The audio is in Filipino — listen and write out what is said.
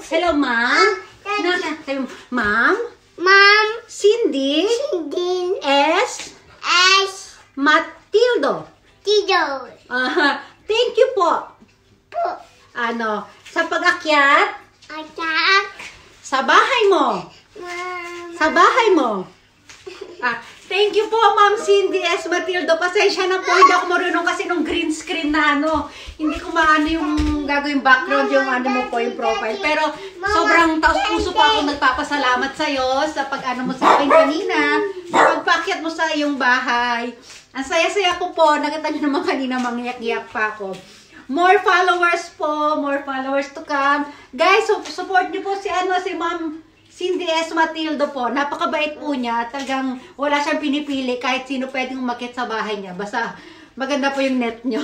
Hello, Ma'am. Ma'am. Ma'am. Cindy. Cindy. S. Matildo. Tido. Thank you po. Po. Sa pag-akyat. Atak. Sa bahay mo. Ma'am. Sa bahay mo. Thank you po, Ma'am Cindy S. Matildo. Pasensya na po, hindi ako marunong kasi nung green screen na hindi ko maano yung gagawin background, yung mo po, yung profile. Pero sobrang taos-puso pa ako nagpapasalamat sa'yo sa pag-ano mo sa akin kanina, sa pagpakyat mo sa iyong bahay. Ang saya-saya ko po, nakita nyo naman kanina, mangyak-yak pa ako. More followers po, more followers to come. Guys, support nyo po si Ma'am Cindy S. Matildo po. Napakabait po niya. Talagang wala siyang pinipili kahit sino pwedeng umakyat sa bahay niya. Basta maganda po yung net nyo.